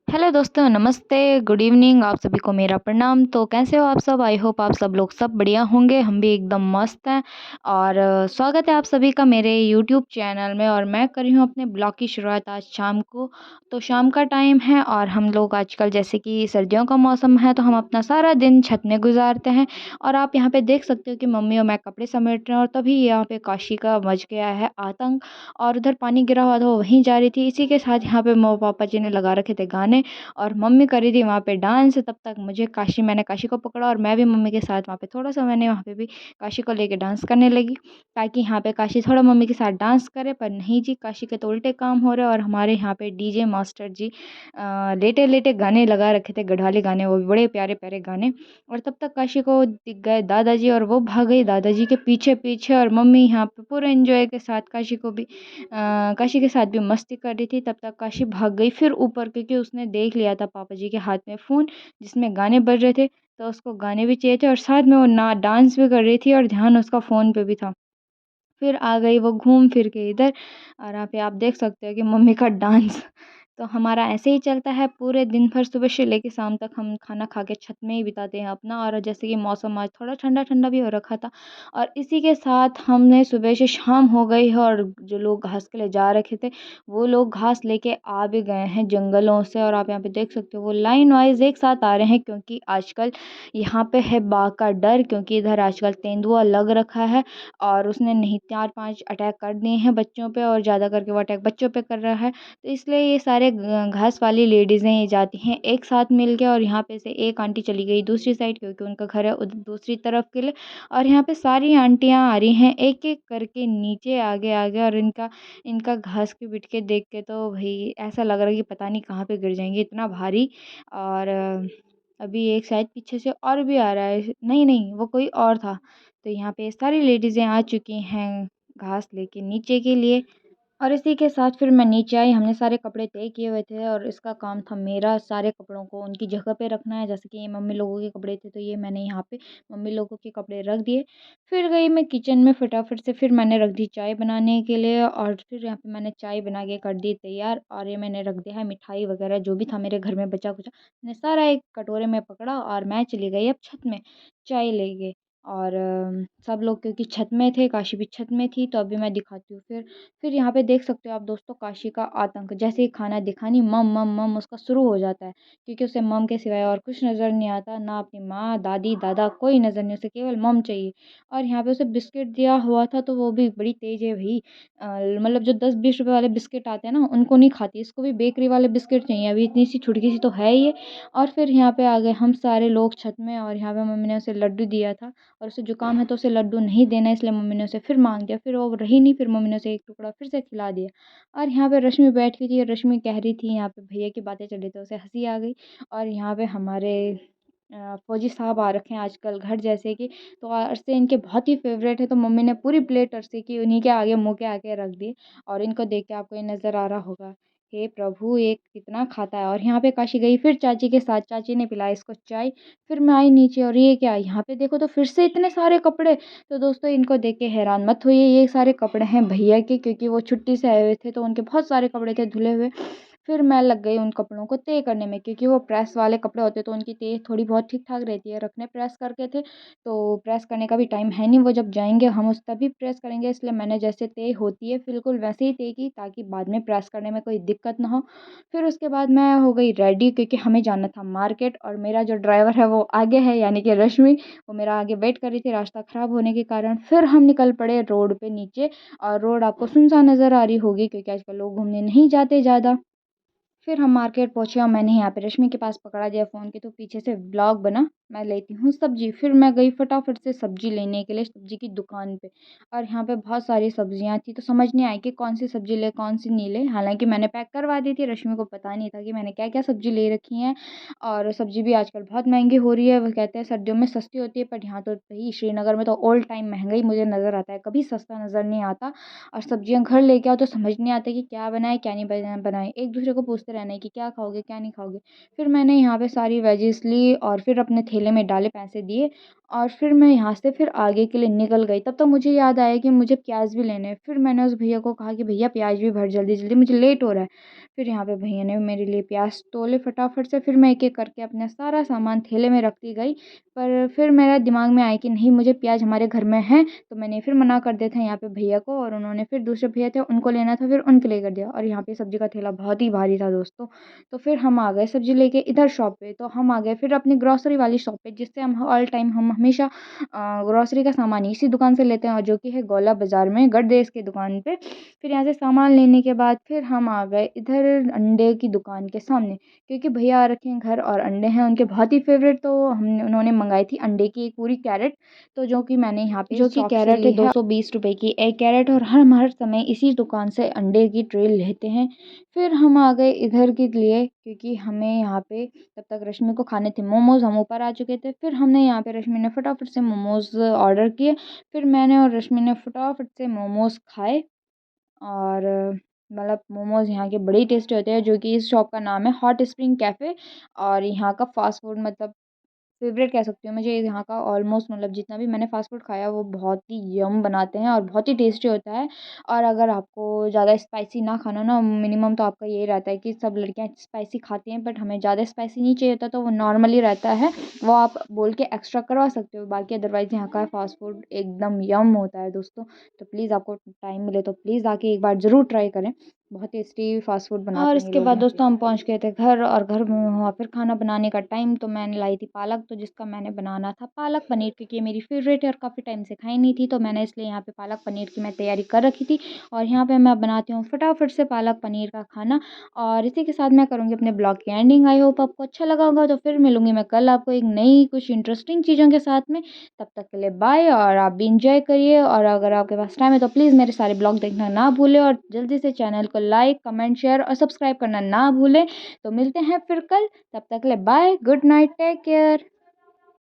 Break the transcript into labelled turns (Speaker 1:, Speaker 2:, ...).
Speaker 1: Hello दोस्तों, नमस्ते, good evening. आप सभी को मेरा प्रणाम। तो कैसे हो आप सब? आई होप आप सब लोग सब बढ़िया होंगे। हम भी एकदम मस्त हैं और स्वागत है आप सभी का मेरे यूट्यूब चैनल में। और मैं कर रही हूँ अपने ब्लॉग की शुरुआत आज शाम को। तो शाम का टाइम है और हम लोग आजकल जैसे कि सर्दियों का मौसम है तो हम अपना सारा दिन छत में गुजारते हैं। और आप यहाँ पे देख सकते हो कि मम्मी और मैं कपड़े समेट रहे हैं और तभी यहाँ पे काशी का मच गया है आतंक। और उधर पानी गिरा हुआ था, वो वहीं जा रही थी। इसी के साथ यहाँ पे पापा जी ने लगा रखे थे गाने और मम्मी कर रही थी वहाँ पे डांस। तब तक मैंने काशी को पकड़ा और मैं भी मम्मी के साथ वहाँ पे थोड़ा-सा मैंने वहाँ पे भी काशी को लेके डांस करने लगी, ताकि यहाँ पे काशी थोड़ा मम्मी के साथ डांस करे। पर नहीं जी, काशी के तो उल्टे काम हो रहे हैं और हमारे यहाँ पे डीजे मास्टर जी लेटे-लेटे गाने लगा रखे थे, गढ़वाली गाने, वो भी बड़े प्यारे-प्यारे गाने। और तब तक काशी को दिख गए दादाजी और वो भाग गई दादाजी के पीछे-पीछे। और मम्मी यहाँ पे पूरे एन्जॉय के साथ काशी के साथ भी मस्ती कर रही थी। तब तक काशी भाग गई फिर ऊपर, क्योंकि उसने देख लिया था पापा जी के हाथ में फ़ोन जिसमें गाने बज रहे थे। तो उसको गाने भी चाहिए थे और साथ में वो ना डांस भी कर रही थी और ध्यान उसका फ़ोन पे भी था। फिर आ गई वो घूम फिर के इधर और यहाँ पे आप देख सकते हो कि मम्मी का डांस। तो हमारा ऐसे ही चलता है पूरे दिन भर, सुबह से लेके शाम तक हम खाना खा के छत में ही बिताते हैं अपना। और जैसे कि मौसम आज थोड़ा ठंडा-ठंडा भी हो रखा था और इसी के साथ हमने सुबह से शाम हो गई है और जो लोग घास के लिए जा रखे थे, वो लोग घास लेके आ भी गए हैं जंगलों से। और आप यहाँ पे देख सकते हो वो लाइन वाइज़ एक साथ आ रहे हैं, क्योंकि आजकल यहाँ पे है बाघ का डर, क्योंकि इधर आजकल तेंदुआ लग रखा है और उसने नहीं 4-5 अटैक कर दिए हैं बच्चों पे और ज़्यादा करके वो अटैक बच्चों पे कर रहा है। तो इसलिए ये सारे घास वाली लेडीज़ें ये जाती हैं एक साथ मिल के। और यहाँ पे से एक आंटी चली गई दूसरी साइड, क्योंकि उनका घर है उधर दूसरी तरफ के लिए। और यहाँ पे सारी आंटियाँ आ रही हैं एक-एक करके नीचे आगे-आगे। और इनका इनका घास के बिट के देख के तो भई ऐसा लग रहा है कि पता नहीं कहाँ पे गिर जाएँगी, इतना भारी। और अभी एक शायद पीछे से और भी आ रहा है। नहीं, वो कोई और था। तो यहाँ पे सारी लेडीज़ें आ चुकी हैं घास लेके नीचे के लिए। और इसी के साथ फिर मैं नीचे आई। हमने सारे कपड़े तय किए हुए थे और इसका काम था मेरा सारे कपड़ों को उनकी जगह पे रखना है। जैसे कि ये मम्मी लोगों के कपड़े थे तो ये मैंने यहाँ पे मम्मी लोगों के कपड़े रख दिए। फिर गई मैं किचन में फटाफट से, फिर मैंने रख दी चाय बनाने के लिए और फिर यहाँ पे मैंने चाय बना के कर दी तैयार। और ये मैंने रख दिया है मिठाई वगैरह जो भी था मेरे घर में बचा कुचा, मैंने सारा एक कटोरे में पकड़ा और मैं चली गई अब छत में चाय लेके। और सब लोग क्योंकि छत में थे, काशी भी छत में थी, तो अभी मैं दिखाती हूँ। फिर यहाँ पे देख सकते हो आप दोस्तों काशी का आतंक। जैसे ही खाना दिखानी मम मम मम उसका शुरू हो जाता है, क्योंकि उसे मम के सिवाय और कुछ नज़र नहीं आता, ना अपनी माँ दादी दादा कोई नज़र नहीं, उसे केवल मम चाहिए। और यहाँ पे उसे बिस्किट दिया हुआ था तो वो भी बड़ी तेज़ है भाई। मतलब जो 10-20 रुपए वाले बिस्किट आते हैं ना उनको नहीं खाती, इसको भी बेकरी वाले बिस्किट चाहिए। अभी इतनी सी छुटकी सी तो है ये। और फिर यहाँ पे आ गए हम सारे लोग छत में और यहाँ पे मम्मी ने उसे लड्डू दिया था और उसे जुकाम है तो उसे लड्डू नहीं देना है, इसलिए मम्मी ने उसे फिर माँग दिया। फिर वो रही नहीं, फिर मम्मी ने उसे एक टुकड़ा फिर से खिला दिया। और यहाँ पे रश्मि बैठी थी और रश्मि कह रही थी यहाँ पे भैया की बातें चल रही थी, उसे हँसी आ गई। और यहाँ पे हमारे फौजी साहब आ रखे हैं आजकल घर जैसे कि, तो अरसे इनके बहुत ही फ़ेवरेट है। तो मम्मी ने पूरी प्लेट अरसे की उन्हीं के आगे मुँह के आगे रख दी और इनको देख के आपको ये नज़र आ रहा होगा, हे प्रभु! ये कितना खाता है। और यहाँ पे काशी गई फिर चाची के साथ, चाची ने पिलाई इसको चाय। फिर मैं आई नीचे और ये क्या, यहाँ पे देखो तो फिर से इतने सारे कपड़े। तो दोस्तों इनको देख के हैरान मत होइए, ये सारे कपड़े हैं भैया के, क्योंकि वो छुट्टी से आए हुए थे तो उनके बहुत सारे कपड़े थे धुले हुए। फिर मैं लग गई उन कपड़ों को तय करने में, क्योंकि वो प्रेस वाले कपड़े होते तो उनकी तय थोड़ी बहुत ठीक-ठाक रहती है, रखने प्रेस करके थे, तो प्रेस करने का भी टाइम है नहीं, वो जब जाएँगे हम उस तभी प्रेस करेंगे, इसलिए मैंने जैसे तय होती है बिल्कुल वैसे ही तय की, ताकि बाद में प्रेस करने में कोई दिक्कत ना हो। फिर उसके बाद मैं हो गई रेडी, क्योंकि हमें जाना था मार्केट और मेरा जो ड्राइवर है वो आगे है, यानी कि रश्मि, वो मेरा आगे वेट कर रही थी रास्ता ख़राब होने के कारण। फिर हम निकल पड़े रोड पे नीचे और रोड आपको सुनसान नज़र आ रही होगी, क्योंकि आजकल लोग घूमने नहीं जाते ज़्यादा। फिर हम मार्केट पहुँचे और मैंने यहाँ पे रश्मि के पास पकड़ा दिया फ़ोन के, तो पीछे से व्लॉग बना, मैं लेती हूँ सब्ज़ी। फिर मैं गई फटाफट से सब्ज़ी लेने के लिए सब्ज़ी की दुकान पे। और यहाँ पे बहुत सारी सब्ज़ियाँ थी तो समझ नहीं आई कि कौन-सी सब्ज़ी लें, कौन-सी नहीं लें। हालाँकि मैंने पैक करवा दी थी, रश्मि को पता नहीं था कि मैंने क्या-क्या सब्ज़ी ले रखी हैं। और सब्ज़ी भी आजकल बहुत महँगी हो रही है। वो कहते हैं सर्दियों में सस्ती होती है, बट यहाँ तो भई श्रीनगर में तो ऑल टाइम महँगा ही मुझे नज़र आता है, कभी सस्ता नज़र नहीं आता। और सब्जियाँ घर लेके आओ तो समझ नहीं आता कि क्या बनाएँ, क्या नहीं बनाएँ। एक-दूसरे को पूछते रहना है कि क्या खाओगे, क्या नहीं खाओगे? फिर मैंने यहाँ पे सारी वेजिज़ ली और फिर अपने थैले में डाले, पैसे दिए और फिर मैं यहाँ से फिर आगे के लिए निकल गई। तब तक मुझे याद आया कि मुझे प्याज़ भी लेने हैं। फिर मैंने उस भैया को कहा कि भैया प्याज़ भी भर जल्दी-जल्दी, मुझे लेट हो रहा है। फिर यहाँ पे भैया ने मेरे लिए प्याज़ तोले फटाफट से, फिर मैं एक-एक करके अपना सारा सामान थैले में रखती गई। पर फिर मेरा दिमाग में आया कि नहीं, मुझे प्याज़ हमारे घर में है, तो मैंने फिर मना कर दिया था यहाँ पे भैया को, और उन्होंने फिर दूसरे भैया थे उनको लेना था, फिर उनके लिए कर दिया। और यहाँ पे सब्ज़ी का ठेला बहुत ही भारी था दोस्तों। तो फिर हम आ गए सब्ज़ी लेके इधर शॉप पे, तो हम आ गए फिर अपनी ग्रोसरी वाली शॉप पे, जिससे हम ऑल टाइम हम हमेशा ग्रोसरी का सामान इसी दुकान से लेते हैं, और जो कि है गौला बाज़ार में गढ़देस की दुकान पे। फिर यहाँ से सामान लेने के बाद फिर हम आ गए इधर अंडे की दुकान के सामने, क्योंकि भैया आ रखे हैं घर और अंडे हैं उनके बहुत ही फ़ेवरेट, तो हमने उन्होंने मंगाई थी अंडे की एक पूरी कैरेट, तो जो कि मैंने यहाँ पे जो कि
Speaker 2: शॉप से
Speaker 1: कैरेट
Speaker 2: ली
Speaker 1: है
Speaker 2: है।
Speaker 1: 220 रुपए की एक कैरेट, और हम हर समय इसी दुकान से अंडे की ट्रे लेते हैं। फिर हम आ गए इधर के लिए, क्योंकि हमें यहाँ पे तब तक रश्मि को खाने थे मोमोज़, हम ऊपर आ चुके थे। फिर हमने यहाँ पे रश्मि ने फटाफट से मोमोज़ ऑर्डर किए। फिर मैंने और रश्मि ने फटाफट से मोमोज़ खाए, और मतलब मोमोज़ यहाँ के बड़े ही टेस्टी होते हैं, जो कि इस शॉप का नाम है हॉट स्प्रिंग कैफ़े, और यहाँ का फ़ास्ट फूड मतलब फ़ेवरेट कह सकती हूँ। मुझे यहाँ का ऑलमोस्ट मतलब जितना भी मैंने फ़ास्ट फूड खाया वो बहुत ही यम बनाते हैं और बहुत ही टेस्टी होता है। और अगर आपको ज़्यादा स्पाइसी ना खाना ना, मिनिमम तो आपका यही रहता है कि सब लड़कियाँ स्पाइसी खाती हैं, बट हमें ज़्यादा स्पाइसी नहीं चाहिए होता, तो वो नॉर्मली रहता है, वो आप बोल के एक्स्ट्रा करवा सकते हो। बाकी अदरवाइज़ यहाँ का फ़ास्ट फूड एकदम यम होता है दोस्तों। तो प्लीज़ आपको टाइम मिले तो प्लीज़ आके एक बार ज़रूर ट्राई करें। बहुत टेस्टी फ़ास्ट फूड बनाते
Speaker 2: और
Speaker 1: हैं ये
Speaker 2: इसके
Speaker 1: लोग
Speaker 2: बाद
Speaker 1: यहाँ
Speaker 2: दोस्तों
Speaker 1: पे।
Speaker 2: हम पहुँच गए थे घर, और घर में हुआ फिर खाना बनाने का टाइम, तो मैंने लाई थी पालक, तो जिसका मैंने बनाना था पालक पनीर, क्योंकि ये मेरी फ़ेवरेट है और काफ़ी टाइम से खाई नहीं थी, तो मैंने इसलिए यहाँ पे पालक पनीर की मैं तैयारी कर रखी थी। और यहाँ पे मैं बनाती हूँ फटाफट से पालक पनीर का खाना, और इसी के साथ मैं करूँगी अपने ब्लॉग की एंडिंग। आई होप आपको अच्छा लगा होगा, तो फिर मिलूँगी मैं कल आपको एक नई कुछ इंटरेस्टिंग चीज़ों के साथ में। तब तक के लिए बाय, और आप भी इंजॉय करिए, और अगर आपके पास टाइम है तो प्लीज़ मेरे सारे ब्लॉग देखना ना भूलें, और जल्दी से चैनल को लाइक, कमेंट, शेयर और सब्सक्राइब करना ना भूलें। तो मिलते हैं फिर कल, तब तक के लिए bye, good night, take care.